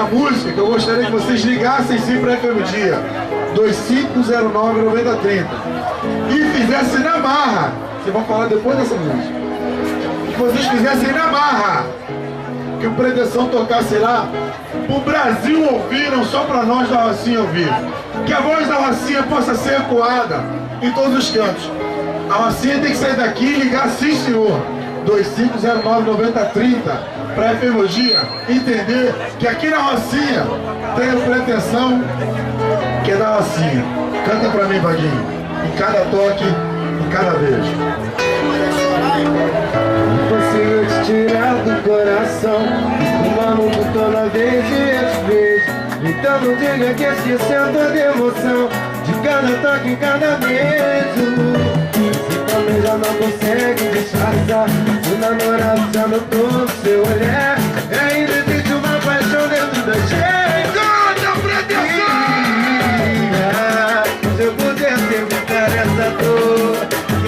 essa música que eu gostaria que vocês ligassem sim para FM Dia 2509-9030 e fizessem na marra. Vocês vão falar depois dessa música. Que vocês fizessem na marra. Que o Pretensão tocasse lá pro Brasil ouvir, não só para nós da Rocinha ouvir. Que a voz da Rocinha possa ser ecoada em todos os cantos. A Rocinha tem que sair daqui e ligar, sim senhor, 2509-9030 para FM Dia entender que aqui na Rocinha tem o Pretensão que é da Rocinha. Canta pra mim, Vaguinho, em cada toque, em cada beijo. Consigo te tirar do coração, uma mundo toda vez e beijo. Então não diga que esqueceu toda emoção de cada toque, em cada beijo. Você também já não consegue disfarçar, o namorado já notou no seu olhar. Ainda existe uma paixão dentro da gente. Canta, Pretensão! Se eu pudesse evitar essa dor,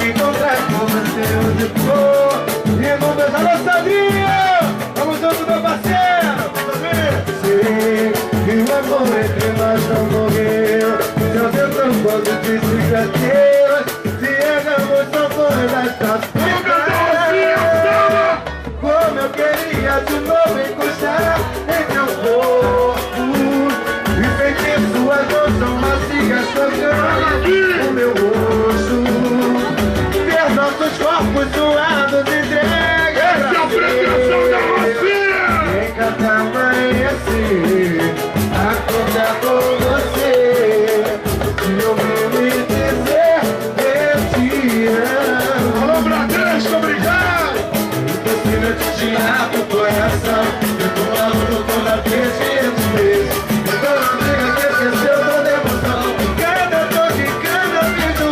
encontrar com você onde for, e vamos beijar nossa Adrinha. Vamos junto, meu parceiro. Sei que o amor entre nós não morreu, já tentou quando disse adeus. Se erramos só foi nessa vida, como eu queria de novo encostar em meu corpo e sentir suas mãos tão macias tocando o meu rosto, ver nossos corpos suados entregue pra Pretensão da Rocinha! em cada amanhecer, acordar com você, se ouvir me dizer eu te amo. Alô, Bradesco, obrigado! Impossível te tirar do coração, eu tô maluco toda vez que eu te vejo. Então não diga que esqueceu toda emoção, cada toque, cada beijo.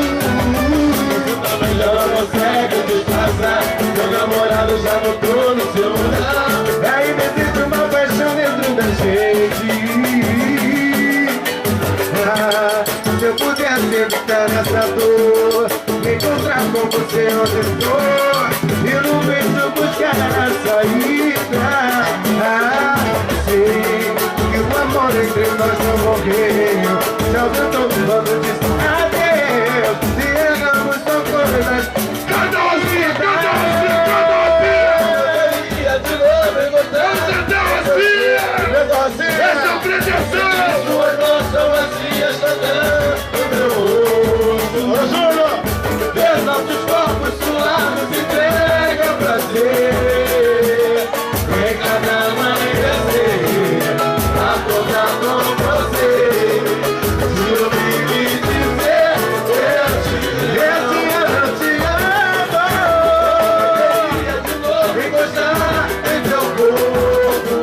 Você também já não consegue disfarçar, seu namorado já notou no seu olhar. Ainda existe uma paixão dentro da gente. Se eu pudesse evitar essa dor, me encontrar com você onde for, e no beijo buscar a saída. Sei que o amor entre nós não morreu, já tentou quando disse adeus. Se erramos são coisas. Canta, Rocinha! Canta, Rocinha! Canta, Rocinha! De novo encontrar Canta, Rocinha! Esse é o Pretensão! suas mãos são vazias, tocando o meu rosto. Ô, Júnior! Ver nossos corpos suados entrega prazer. Em cada amanhecer, acordar com você, se ouvir me dizer eu te amo. Eu queria de novo encostar em teu corpo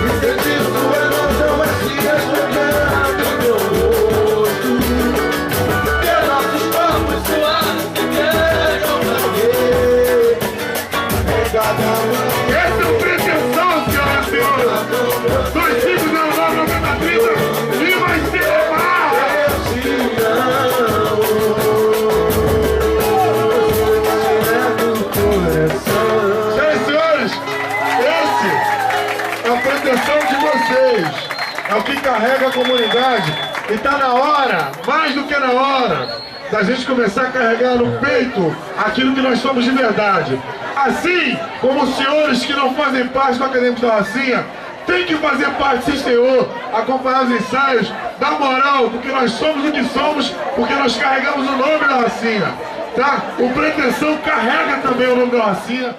e sentir suas mãos tão macias tocando o meu rosto. Ver nossos corpos suados entregam prazer. Em cada amanhecer, Esse é o Pretensão, senhoras e senhores! 2509-9030 e vai ser marra! eu te amo. Tirando do coração. Senhoras e senhores, esse é a pretensão de vocês. É o que carrega a comunidade. E tá na hora, mais do que na hora, da gente começar a carregar no peito aquilo que nós somos de verdade. Assim como os senhores que não fazem parte do Acadêmico da Rocinha tem que fazer parte, sim senhor, acompanhar os ensaios, dar moral, porque nós somos o que somos, porque nós carregamos o nome da Rocinha, tá? O Pretensão carrega também o nome da Rocinha.